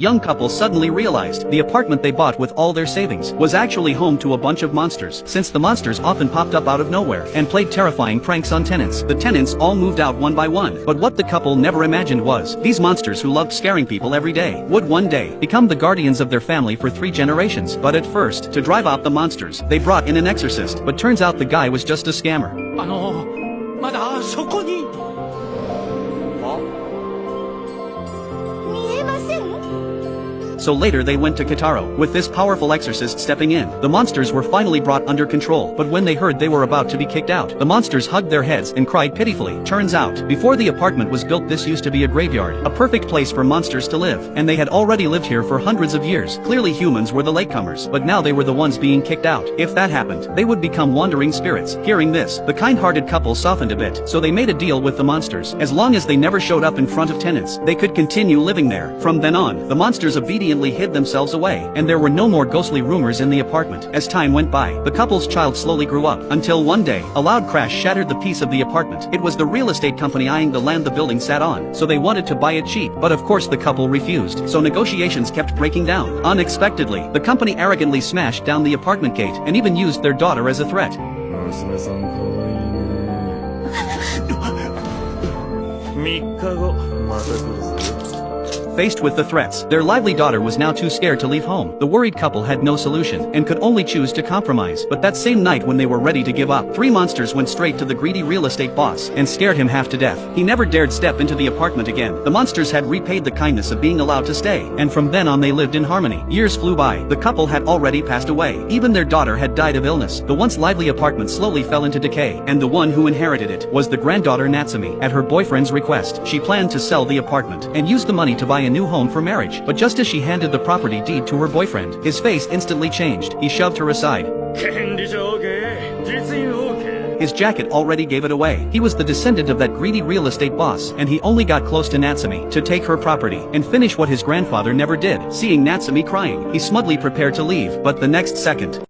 Young couple suddenly realized the apartment they bought with all their savings was actually home to a bunch of monsters, since the monsters often popped up out of nowhere and played terrifying pranks on tenants. The tenants all moved out one by one, but what the couple never imagined was, these monsters who loved scaring people every day would one day become the guardians of their family for 3 generations. But at first, to drive out the monsters, they brought in an exorcist, but turns out the guy was just a scammer. まだそこに。見えません。 So later they went to Kitaro, with this powerful exorcist stepping in. The monsters were finally brought under control, but when they heard they were about to be kicked out, the monsters hugged their heads and cried pitifully. Turns out, before the apartment was built, this used to be a graveyard, a perfect place for monsters to live, and they had already lived here for hundreds of years. Clearly humans were the latecomers, but now they were the ones being kicked out. If that happened, they would become wandering spirits. Hearing this, the kind-hearted couple softened a bit, so they made a deal with the monsters. As long as they never showed up in front of tenants, they could continue living there. From then on, the monsters obediently hid themselves away, and there were no more ghostly rumors in the apartment. As time went by, the couple's child slowly grew up, until one day, a loud crash shattered the peace of the apartment. It was the real estate company eyeing the land the building sat on, so they wanted to buy it cheap, but of course the couple refused, so negotiations kept breaking down. Unexpectedly, the company arrogantly smashed down the apartment gate, and even used their daughter as a threat. Faced with the threats, their lively daughter was now too scared to leave home. The worried couple had no solution, and could only choose to compromise. But that same night when they were ready to give up, 3 monsters went straight to the greedy real estate boss, and scared him half to death. He never dared step into the apartment again. The monsters had repaid the kindness of being allowed to stay, and from then on they lived in harmony. Years flew by, the couple had already passed away. Even their daughter had died of illness. The once lively apartment slowly fell into decay, and the one who inherited it was the granddaughter Natsumi. At her boyfriend's request, she planned to sell the apartment, and use the money to buy a new home for marriage. But just as she handed the property deed to her boyfriend, his face instantly changed. He shoved her aside. His jacket already gave it away. He was the descendant of that greedy real estate boss, and he only got close to Natsumi to take her property and finish what his grandfather never did. Seeing Natsumi crying, he smugly prepared to leave, but the next second,